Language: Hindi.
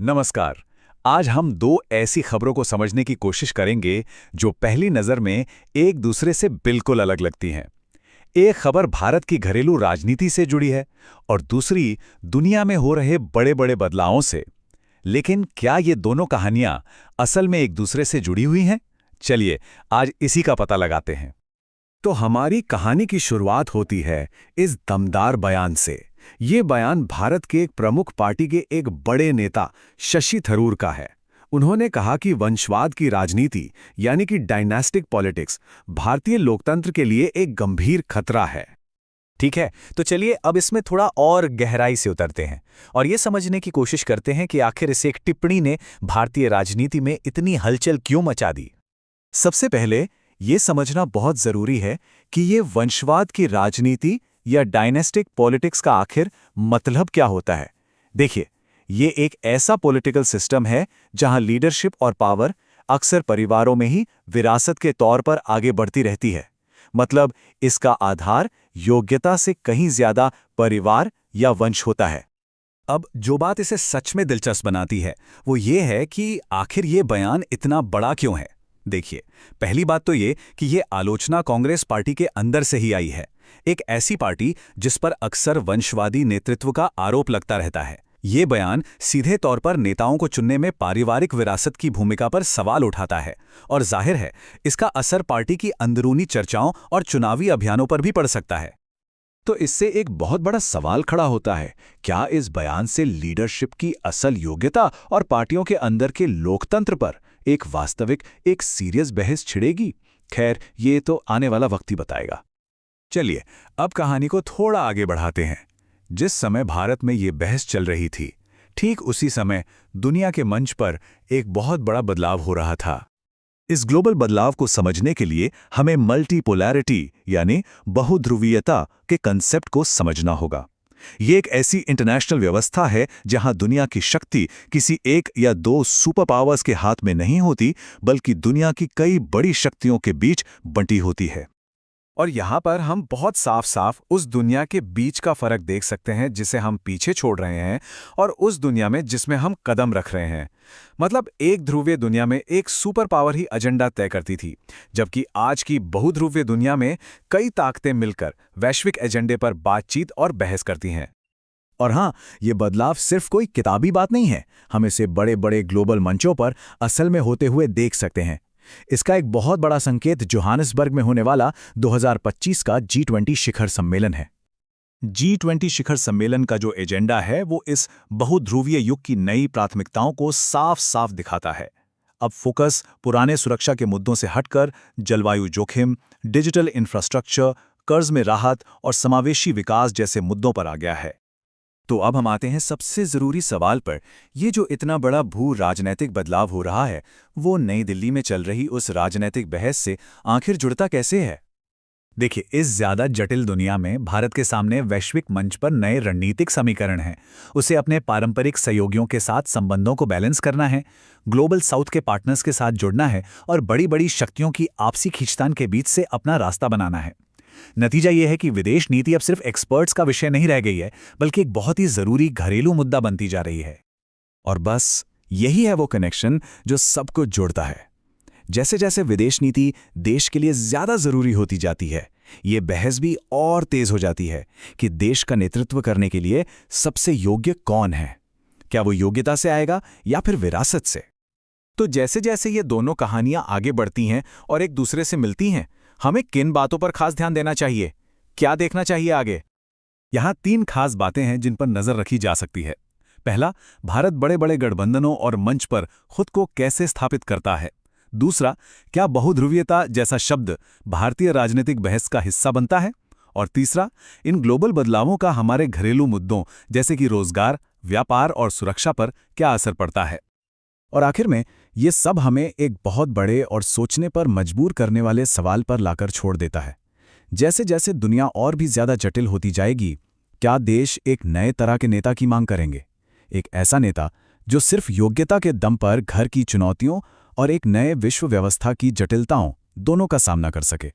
नमस्कार। आज हम दो ऐसी खबरों को समझने की कोशिश करेंगे जो पहली नज़र में एक दूसरे से बिल्कुल अलग लगती हैं। एक खबर भारत की घरेलू राजनीति से जुड़ी है और दूसरी दुनिया में हो रहे बड़े-बड़े बदलावों से। लेकिन क्या ये दोनों कहानियां असल में एक दूसरे से जुड़ी हुई हैं? चलिए, आज इसी का पता लगाते हैं। तो हमारी कहानी की शुरुआत होती है इस दमदार बयान से। ये बयान भारत के एक प्रमुख पार्टी के एक बड़े नेता शशि थरूर का है। उन्होंने कहा कि वंशवाद की राजनीति यानी कि डायनास्टिक पॉलिटिक्स भारतीय लोकतंत्र के लिए एक गंभीर खतरा है। ठीक है, तो चलिए अब इसमें थोड़ा और गहराई से उतरते हैं और ये समझने की कोशिश करते हैं कि आखिर इस एक टिप्पणी ने भारतीय राजनीति में इतनी हलचल क्यों मचा दी। सबसे पहले ये समझना बहुत जरूरी है कि ये वंशवाद की राजनीति या डायनेस्टिक पॉलिटिक्स का आखिर मतलब क्या होता है। देखिए, ये एक ऐसा पॉलिटिकल सिस्टम है जहां लीडरशिप और पावर अक्सर परिवारों में ही विरासत के तौर पर आगे बढ़ती रहती है। मतलब इसका आधार योग्यता से कहीं ज्यादा परिवार या वंश होता है। अब जो बात इसे सच में दिलचस्प बनाती है वो ये है कि आखिर ये बयान इतना बड़ा क्यों है। देखिए, पहली बात तो ये कि ये आलोचना कांग्रेस पार्टी के अंदर से ही आई है। एक ऐसी पार्टी जिस पर अक्सर वंशवादी नेतृत्व का आरोप लगता रहता है। ये बयान सीधे तौर पर नेताओं को चुनने में पारिवारिक विरासत की भूमिका पर सवाल उठाता है और जाहिर है इसका असर पार्टी की अंदरूनी चर्चाओं और चुनावी अभियानों पर भी पड़ सकता है। तो इससे एक बहुत बड़ा सवाल खड़ा होता है, क्या इस बयान से लीडरशिप की असल योग्यता और पार्टियों के अंदर के लोकतंत्र पर एक वास्तविक, एक सीरियस बहस छिड़ेगी? खैर, ये तो आने वाला वक्त ही बताएगा। चलिए, अब कहानी को थोड़ा आगे बढ़ाते हैं। जिस समय भारत में ये बहस चल रही थी, ठीक उसी समय दुनिया के मंच पर एक बहुत बड़ा बदलाव हो रहा था। इस ग्लोबल बदलाव को समझने के लिए हमें मल्टीपोलैरिटी यानी बहुध्रुवीयता के कंसेप्ट को समझना होगा। ये एक ऐसी इंटरनेशनल व्यवस्था है जहां दुनिया की शक्ति किसी एक या दो सुपर पावर्स के हाथ में नहीं होती, बल्कि दुनिया की कई बड़ी शक्तियों के बीच बंटी होती है। और यहाँ पर हम बहुत साफ साफ उस दुनिया के बीच का फर्क देख सकते हैं जिसे हम पीछे छोड़ रहे हैं और उस दुनिया में जिसमें हम कदम रख रहे हैं। मतलब एक ध्रुवीय दुनिया में एक सुपर पावर ही एजेंडा तय करती थी, जबकि आज की बहुध्रुवीय दुनिया में कई ताकतें मिलकर वैश्विक एजेंडे पर बातचीत और बहस करती हैं। और हाँ, ये बदलाव सिर्फ कोई किताबी बात नहीं है। हम इसे बड़े बड़े ग्लोबल मंचों पर असल में होते हुए देख सकते हैं। इसका एक बहुत बड़ा संकेत जोहानिसबर्ग में होने वाला 2025 का G20 शिखर सम्मेलन है। G20 शिखर सम्मेलन का जो एजेंडा है वो इस बहुध्रुवीय युग की नई प्राथमिकताओं को साफ साफ दिखाता है। अब फोकस पुराने सुरक्षा के मुद्दों से हटकर जलवायु जोखिम, डिजिटल इंफ्रास्ट्रक्चर, कर्ज में राहत और समावेशी विकास जैसे मुद्दों पर आ गया है। तो अब हम आते हैं सबसे जरूरी सवाल पर। ये जो इतना बड़ा भू राजनैतिक बदलाव हो रहा है, वो नई दिल्ली में चल रही उस राजनैतिक बहस से आखिर जुड़ता कैसे है? देखिए, इस ज्यादा जटिल दुनिया में भारत के सामने वैश्विक मंच पर नए रणनीतिक समीकरण हैं। उसे अपने पारंपरिक सहयोगियों के साथ संबंधों को बैलेंस करना है, ग्लोबल साउथ के पार्टनर्स के साथ जुड़ना है और बड़ी बड़ी शक्तियों की आपसी खींचतान के बीच से अपना रास्ता बनाना है। नतीजा यह है कि विदेश नीति अब सिर्फ एक्सपर्ट्स का विषय नहीं रह गई है, बल्कि एक बहुत ही जरूरी घरेलू मुद्दा बनती जा रही है। और बस यही है वो कनेक्शन जो सबको जोड़ता है। जैसे जैसे विदेश नीति देश के लिए ज्यादा जरूरी होती जाती है, ये बहस भी और तेज हो जाती है कि देश का नेतृत्व करने के लिए सबसे योग्य कौन है। क्या वो योग्यता से आएगा या फिर विरासत से? तो जैसे जैसे ये दोनों कहानियां आगे बढ़ती हैं और एक दूसरे से मिलती हैं, हमें किन बातों पर खास ध्यान देना चाहिए? क्या देखना चाहिए आगे? यहां 3 खास बातें हैं जिन पर नजर रखी जा सकती है। पहला, भारत बड़े बड़े गठबंधनों और मंच पर खुद को कैसे स्थापित करता है। दूसरा, क्या बहुध्रुवीयता जैसा शब्द भारतीय राजनीतिक बहस का हिस्सा बनता है। और तीसरा, इन ग्लोबल बदलावों का हमारे घरेलू मुद्दों जैसे कि रोजगार, व्यापार और सुरक्षा पर क्या असर पड़ता है। और आखिर में ये सब हमें एक बहुत बड़े और सोचने पर मजबूर करने वाले सवाल पर लाकर छोड़ देता है। जैसे जैसे दुनिया और भी ज्यादा जटिल होती जाएगी, क्या देश एक नए तरह के नेता की मांग करेंगे? एक ऐसा नेता जो सिर्फ योग्यता के दम पर घर की चुनौतियों और एक नए विश्व व्यवस्था की जटिलताओं दोनों का सामना कर सके।